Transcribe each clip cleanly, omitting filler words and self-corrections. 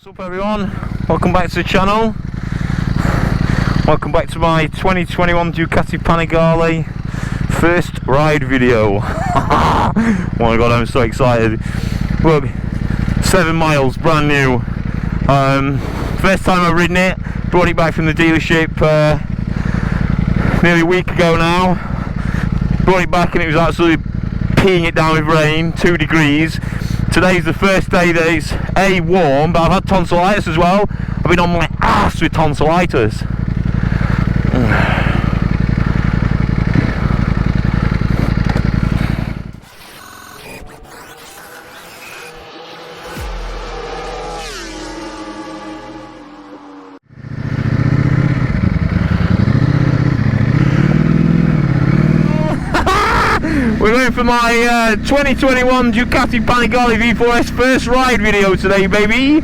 What's up everyone, welcome back to the channel. Welcome back to my 2021 Ducati Panigale first ride video. Oh my god, I'm so excited. Look, 7 miles, brand new. First time I've ridden it, brought it back from the dealership nearly a week ago now. Brought it back and it was absolutely peeing it down with rain, 2 degrees. Today's the first day that it's A, warm, but I've had tonsillitis as well. I've been on my ass with tonsillitis. We're going for my 2021 Ducati Panigale V4S first ride video today, baby.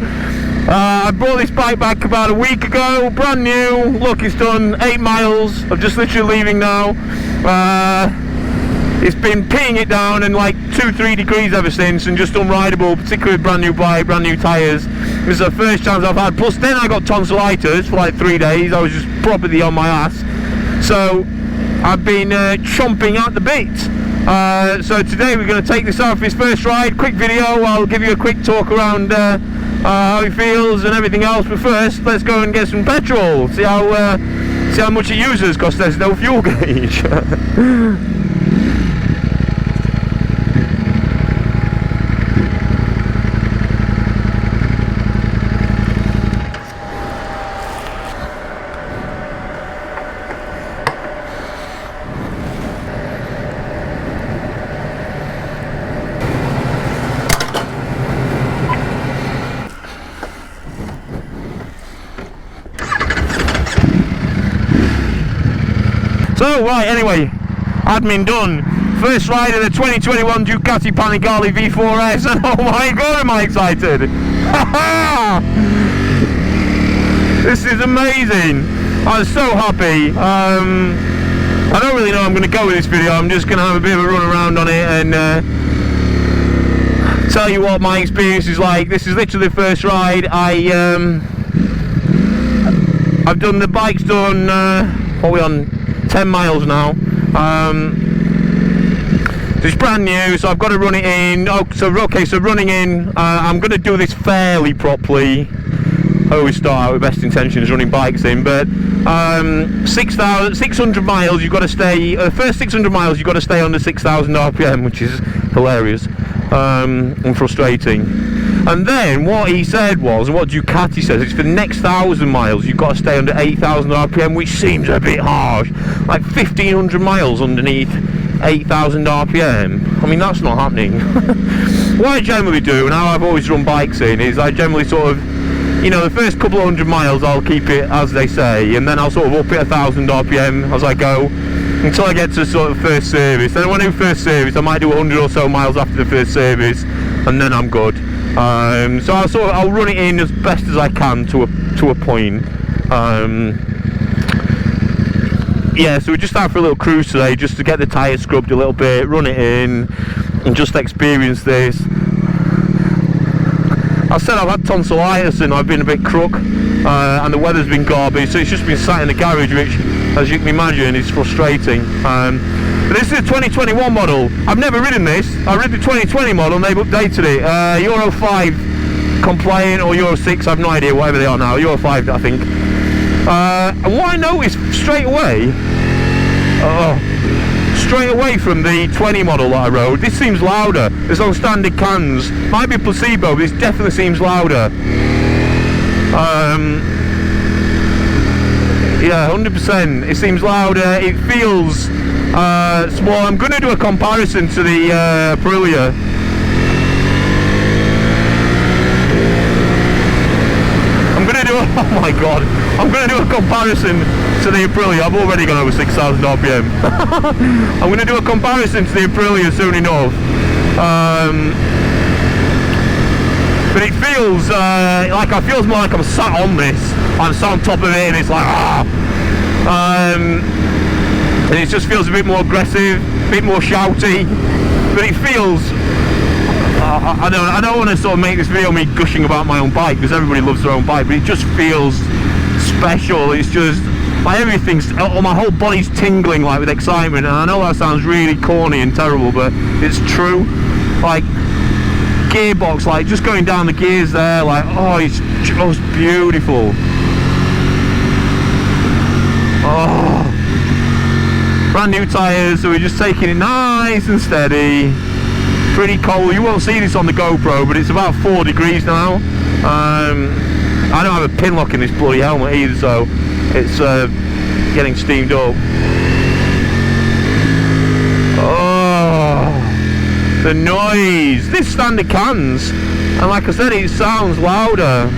I brought this bike back about a week ago, brand new. Look, it's done 8 miles. I'm just literally leaving now. It's been peeing it down and like 2-3 degrees ever since, and just unrideable, particularly with brand new bike, brand new tyres. This is the first chance I've had. Plus then I got tonsillitis for like 3 days. I was just properly on my ass. So I've been chomping at the bit. So today we're going to take this out for his first ride. Quick video, I'll give you a quick talk around how he feels and everything else, but first let's go and get some petrol, see how much it uses, because there's no fuel gauge. So, right, anyway, admin done. First ride of the 2021 Ducati Panigale V4S, and oh my god, am I excited! This is amazing! I'm so happy. I don't really know how I'm going to go with this video. I'm just going to have a bit of a run around on it and tell you what my experience is like. This is literally the first ride. I've done, the bike's done, what are we on? 10 miles now. It's brand new, so I've got to run it in. So running in, I'm going to do this fairly properly. I always start out with best intentions running bikes in, but 600 miles you've got to stay, first 600 miles you've got to stay under 6,000 RPM, which is hilarious and frustrating. And then what he said was, and what Ducati says, it's for the next 1,000 miles you've got to stay under 8,000 RPM, which seems a bit harsh. Like 1,500 miles underneath 8,000 RPM. I mean, that's not happening. What I generally do, and how I've always run bikes in, is I generally sort of, you know, the first couple of 100 miles I'll keep it as they say, and then I'll sort of up it 1,000 RPM as I go, until I get to sort of first service. Then when I do first service, I might do 100 or so miles after the first service, and then I'm good. So I'll run it in as best as I can to a point. Yeah, so we're just out for a little cruise today, just to get the tyres scrubbed a little bit, run it in, and just experience this. I said I've had tonsillitis and I've been a bit crook, and the weather's been garbage, so it's just been sat in the garage, which, as you can imagine, is frustrating. But this is a 2021 model. I've never ridden this. I rid the 2020 model and they've updated it. Euro 5 compliant or Euro 6, I've no idea, whatever they are now. Euro 5, I think. And what I noticed straight away from the 20 model that I rode, this seems louder. It's on standard cans. Might be a placebo, but this definitely seems louder. Yeah, 100%. It seems louder. It feels small. I'm going to do a comparison to the Aprilia. Oh my god, I'm going to do a comparison to the Aprilia. I've already gone over 6,000 RPM. I'm going to do a comparison to the Aprilia soon enough. But it feels like I feel more like I'm sat on this. I'm sat on top of it and it's like and it just feels a bit more aggressive, a bit more shouty, but it feels I don't want to sort of make this video me gushing about my own bike, because everybody loves their own bike, but it just feels special. It's just like everything's, my whole body's tingling like with excitement, and I know that sounds really corny and terrible, but it's true. Like gearbox, like just going down the gears there, like, oh, it's just beautiful. Oh, brand new tyres, so we're just taking it nice and steady. Pretty cold. You won't see this on the GoPro, but it's about 4 degrees now. I don't have a pin lock in this bloody helmet either, so it's getting steamed up. Oh, the noise. This standard cans, and like I said, it sounds louder.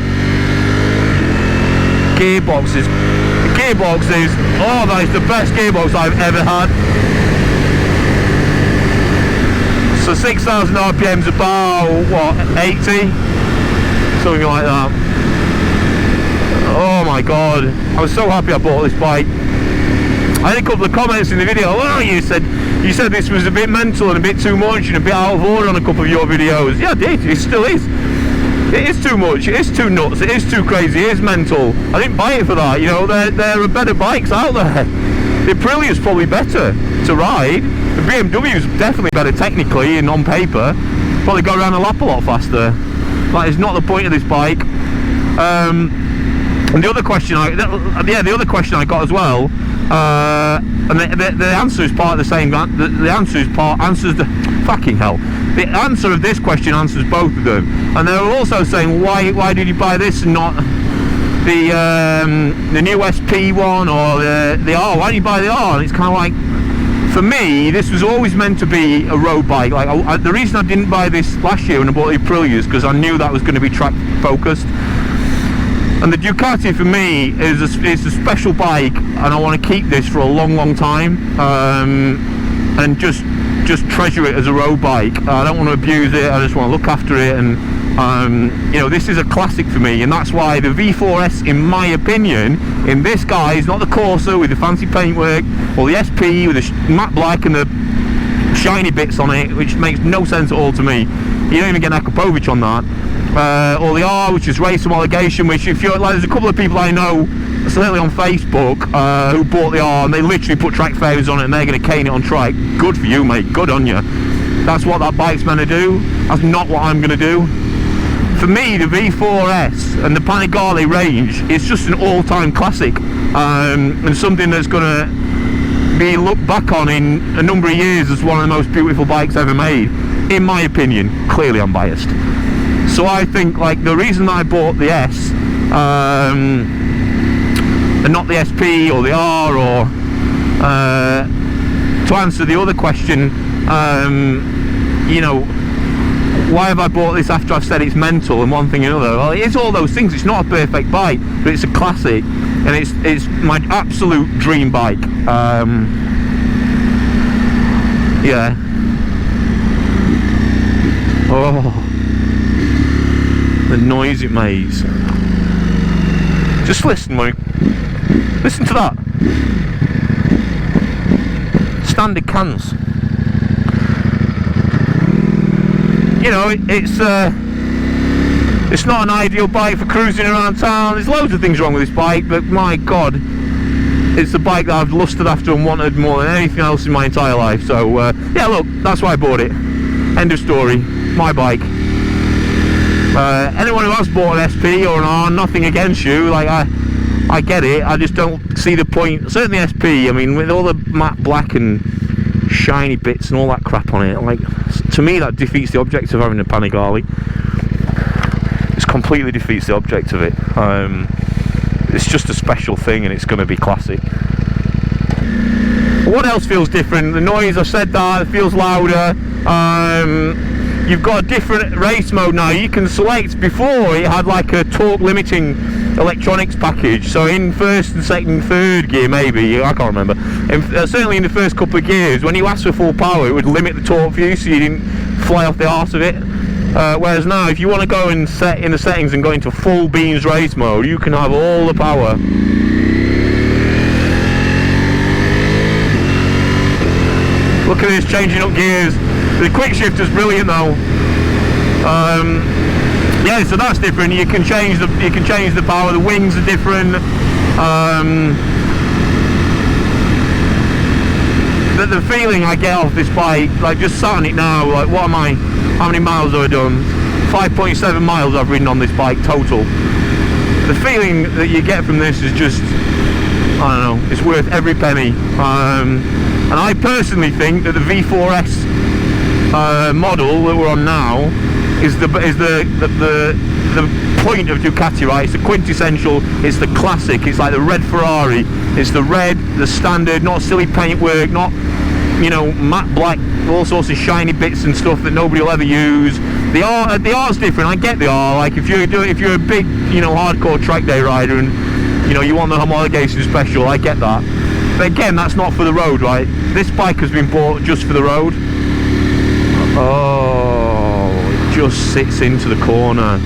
Gearboxes. Gearboxes. Oh, that is the best gearbox I've ever had. So 6,000 RPM's about, what, 80? Something like that. Oh my god, I was so happy I bought this bike. I had a couple of comments in the video. Oh, you said this was a bit mental and a bit too much and a bit out of order on a couple of your videos. Yeah, I did, it still is. It is too much, it is too nuts, it is too crazy, it is mental. I didn't buy it for that, you know, there are better bikes out there. The Aprilia's probably better to ride. The BMW is definitely better technically and on paper. Probably go around the lap a lot faster. That is not the point of this bike. And the other question the other question I got as well, and the answer is part of the same. The answer is answers the fucking hell. The answer of this question answers both of them. And they were also saying, why did you buy this and not the new SP one or the R? Why did you buy the R? And it's kind of like, for me, this was always meant to be a road bike. Like the reason I didn't buy this last year when I bought the Aprilia is because I knew that was going to be track focused. And the Ducati for me is a special bike, and I want to keep this for a long time, and just treasure it as a road bike. I don't want to abuse it. I just want to look after it, and you know, this is a classic for me, and that's why the V4S, in my opinion, in this guy, is not the Corsa with the fancy paintwork, or the SP with the matte black and the shiny bits on it, which makes no sense at all to me. You don't even get an Akrapovic on that. Or the R, which is race homologation, which, if you're like, there's a couple of people I know, certainly on Facebook, who bought the R and they literally put track favours on it and they're going to cane it on track. Good for you, mate, good on you. That's what that bike's meant to do. That's not what I'm going to do. For me, the V4S and the Panigale range is just an all-time classic, and something that's going to be looked back on in a number of years as one of the most beautiful bikes ever made, in my opinion. Clearly I'm biased. So I think, like, the reason that I bought the S and not the SP or the R, or to answer the other question, you know, why have I bought this after I've said it's mental and one thing and another? Well, it's all those things. It's not a perfect bike, but it's a classic, and it's my absolute dream bike. Yeah. Oh, the noise it makes. Just listen, Mike. Listen to that. Standard cans. You know, it's not an ideal bike for cruising around town. There's loads of things wrong with this bike, but my god, it's the bike that I've lusted after and wanted more than anything else in my entire life. So yeah, look, that's why I bought it. End of story. My bike. Anyone who has bought an SP or an R, nothing against you. Like, I get it. I just don't see the point. Certainly SP. I mean, with all the matte black and shiny bits and all that crap on it, like, to me that defeats the object of having a Panigale. It completely defeats the object of it. It's just a special thing, and it's going to be classic. What else feels different? The noise, I've said that, it feels louder. You've got a different race mode now. You can select. Before, it had like a torque limiting electronics package, so in first and second, third gear, maybe, I can't remember, certainly in the first couple of gears, when you asked for full power, it would limit the torque for you, so you didn't fly off the arse of it. Whereas now, if you want to go and set in the settings and go into full beans race mode, you can have all the power. Look at this, changing up gears. The quick shifter's brilliant though. Yeah, so that's different. You can change the power. The wings are different. The feeling I get off this bike, like just sat on it now, like what am I? How many miles have I done? 5.7 miles I've ridden on this bike total. The feeling that you get from this is just, I don't know, it's worth every penny. And I personally think that the V4S model that we're on now is the point of Ducati, right? It's the quintessential, it's the classic, it's like the red Ferrari. It's the red, the standard, not silly paintwork, not, you know, matte black, all sorts of shiny bits and stuff that nobody will ever use. The art's different. I get the art. Like if you're a big, you know, hardcore track day rider and, you know, you want the homologation special, I get that. But again, that's not for the road, right? This bike has been bought just for the road. Oh, it just sits into the corner.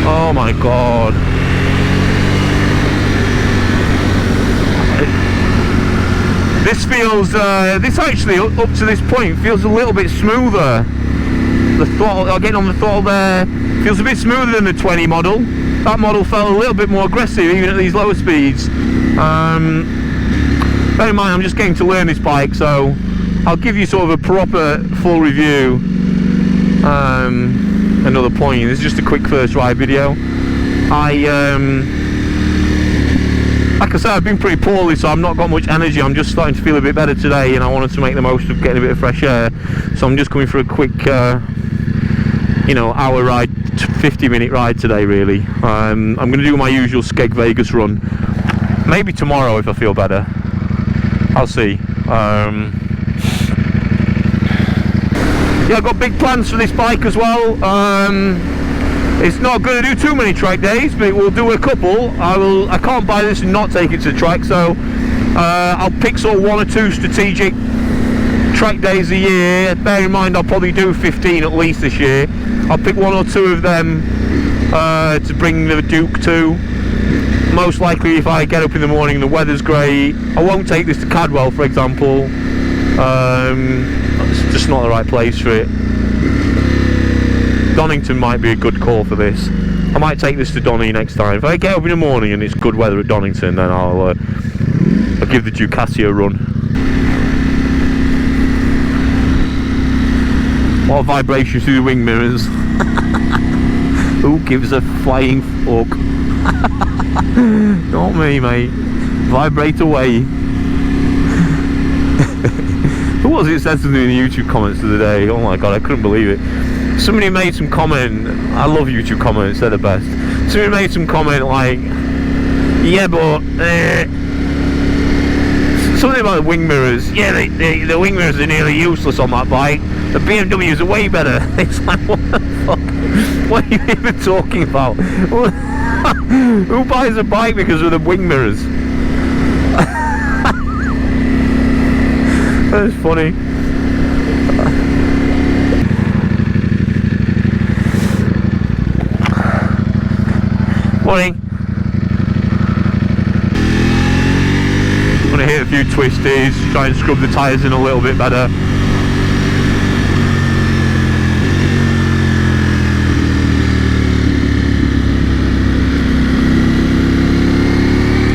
Oh my god. This feels, this actually, up to this point, feels a little bit smoother. The throttle, getting on the throttle there, feels a bit smoother than the 20 model. That model felt a little bit more aggressive, even at these lower speeds. Bear in mind, I'm just getting to learn this bike, so I'll give you sort of a proper, full review another point. This is just a quick first ride video. Like I said, I've been pretty poorly, so I've not got much energy. I'm just starting to feel a bit better today, and I wanted to make the most of getting a bit of fresh air. So I'm just coming for a quick, you know, hour ride, 50-minute ride today, really. I'm going to do my usual Skeg Vegas run. Maybe tomorrow if I feel better. I'll see. Yeah, I've got big plans for this bike as well. It's not going to do too many track days, but it will do a couple. I can't buy this and not take it to the track, so I'll pick sort of 1 or 2 strategic track days a year. Bear in mind, I'll probably do 15 at least this year. I'll pick 1 or 2 of them to bring the Duke to. Most likely, if I get up in the morning and the weather's great, I won't take this to Cadwell, for example. It's just not the right place for it. Donington might be a good call for this. I might take this to Donny next time. If I get up in the morning and it's good weather at Donington, then I'll give the Ducati a run. What vibration through the wing mirrors. Who gives a flying fuck? Not me, mate. Vibrate away. Who was it said something in the YouTube comments the other day? Oh my god, I couldn't believe it. Somebody made some comment. I love YouTube comments, they're the best. Somebody made some comment like, yeah, but something about the wing mirrors. Yeah, the wing mirrors are nearly useless on that bike. The BMWs are way better. It's like, what the fuck? What are you even talking about? Who buys a bike because of the wing mirrors? That's funny. Morning. I'm going to hit a few twisties, try and scrub the tyres in a little bit better.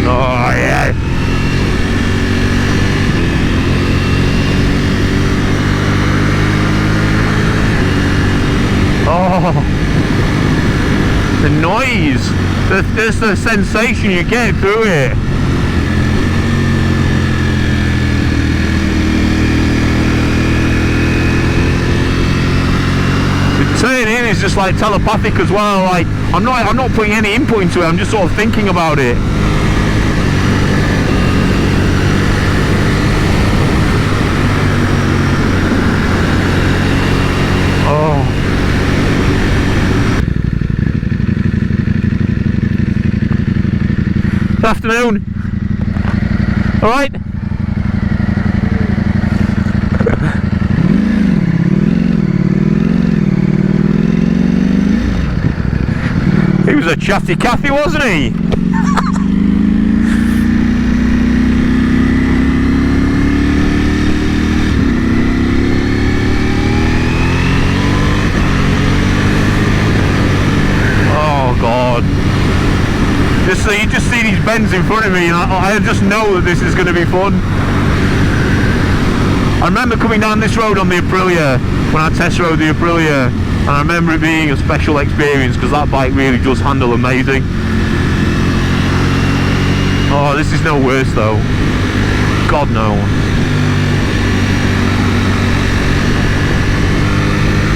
Oh yeah. Oh, the noise. There's the sensation you get through it. The turn in is just like telepathic as well. Like I'm not putting any input into it. I'm just sort of thinking about it. Good afternoon. All right. He was a chatty Cathy, wasn't he? honestly, you just see these bends in front of me and I just know that this is going to be fun. I remember coming down this road on the Aprilia when I test rode the Aprilia, and I remember it being a special experience because that bike really does handle amazing. Oh, this is no worse though. God no.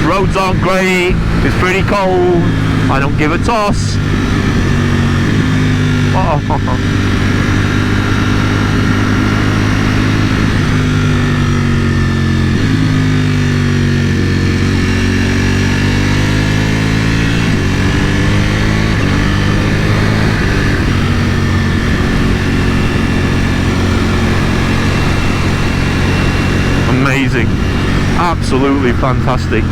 Roads aren't great, it's pretty cold, I don't give a toss. Oh. Amazing, absolutely fantastic.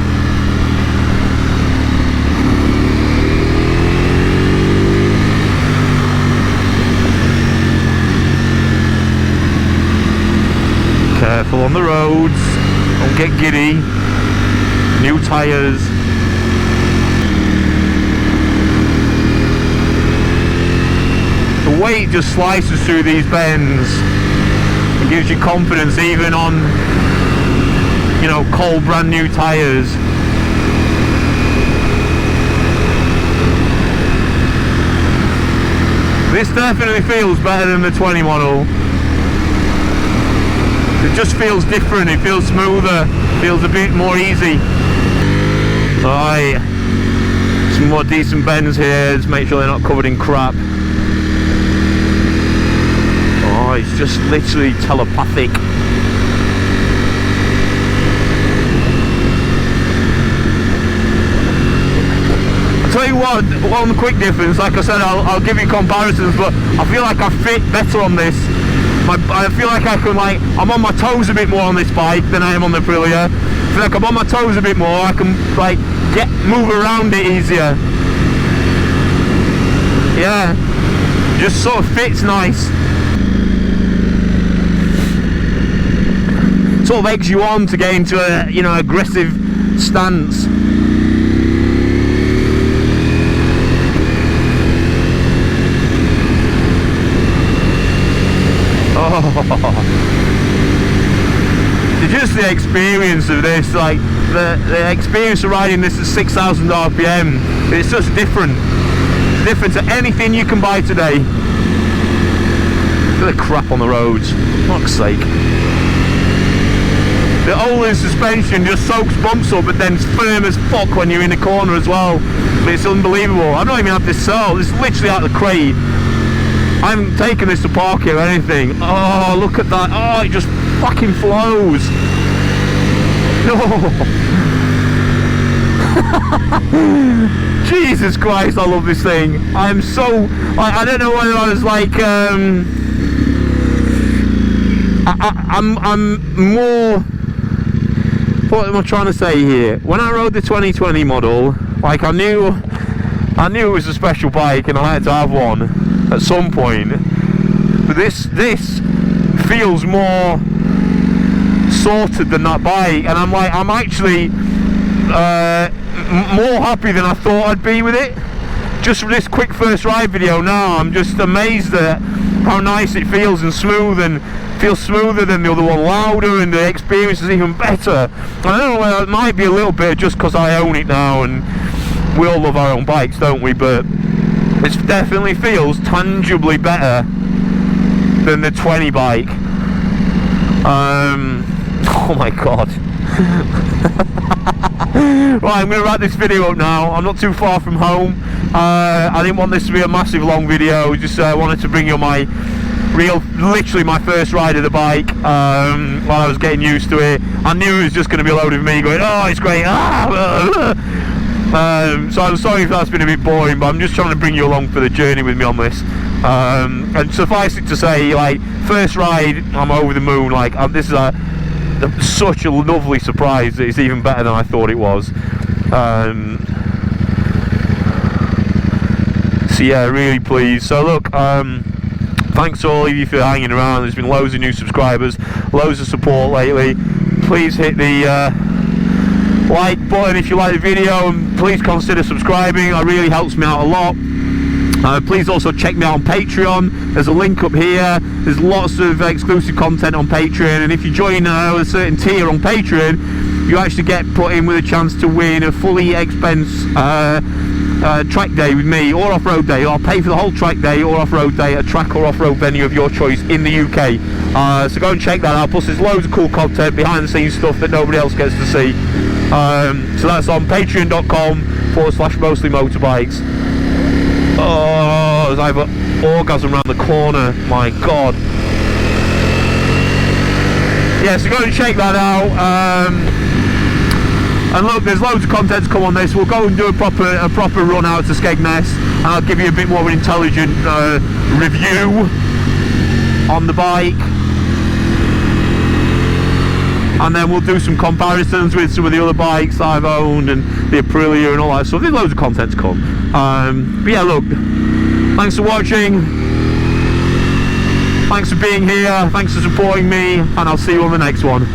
Careful on the roads, don't get giddy. New tyres. The weight just slices through these bends. It gives you confidence even on, you know, cold brand new tyres. This definitely feels better than the 20 model. It just feels different, it feels smoother, feels a bit more easy. Right, some more decent bends here, just make sure they're not covered in crap. Oh, it's just literally telepathic. I'll tell you what, one quick difference, like I said, I'll give you comparisons, but I feel like I fit better on this. I feel like I can, like, I'm on my toes a bit more on this bike than I am on the Aprilia. I feel like I'm on my toes a bit more, I can, like, move around it easier. Yeah, just sort of fits nice. Sort of eggs you on to get into a, you know, aggressive stance. Just the experience of this, like the experience of riding this at 6,000 RPM, it's just different. It's different to anything you can buy today. Look at the crap on the roads, for fuck's sake. The Olin suspension just soaks bumps up, but then it's firm as fuck when you're in the corner as well. But it's unbelievable. I've not even had this sold. This is literally out of the crate. I haven't taken this to park here or anything. Oh, look at that. Oh, it just fucking flows. No. Jesus Christ, I love this thing. I'm so... I don't know whether I was like... I'm more... What am I trying to say here? When I rode the 2020 model, like I knew it was a special bike and I had to have one at some point, but this feels more sorted than that bike, and I'm actually more happy than I thought I'd be with it. Just from this quick first ride video now, I'm just amazed at how nice it feels and smooth, and feels smoother than the other one, louder, and the experience is even better. I don't know, it might be a little bit just because I own it now and we all love our own bikes, don't we? But it definitely feels tangibly better than the 20 bike. Oh my god. Right, I'm going to wrap this video up now. I'm not too far from home. I didn't want this to be a massive long video, just wanted to bring you my literally my first ride of the bike while I was getting used to it. I knew it was just going to be a load of me going, oh, it's great. So I'm sorry if that's been a bit boring, but I'm just trying to bring you along for the journey with me on this. And suffice it to say, like, first ride, I'm over the moon. Like, this is such a lovely surprise that it's even better than I thought it was. So yeah, really pleased. So look, thanks to all of you for hanging around. There's been loads of new subscribers, loads of support lately. Please hit the like button if you like the video, and please consider subscribing. It really helps me out a lot. Please also check me out on Patreon. There's a link up here. There's lots of exclusive content on Patreon, and if you join a certain tier on Patreon, you actually get put in with a chance to win a fully expense track day with me, or off-road day. I'll pay for the whole track day or off-road day at a track or off-road venue of your choice in the UK. So go and check that out. Plus there's loads of cool content, behind the scenes stuff that nobody else gets to see. So that's on patreon.com/mostly motorbikes. Oh, I have an orgasm around the corner, my god. Yeah, so go and check that out. And look, there's loads of content to come on this. We'll go and do a proper run out to Skegness, and I'll give you a bit more of an intelligent review on the bike. And then we'll do some comparisons with some of the other bikes I've owned and the Aprilia and all that stuff. There's loads of content to come. But yeah, look, thanks for watching. Thanks for being here. Thanks for supporting me, and I'll see you on the next one.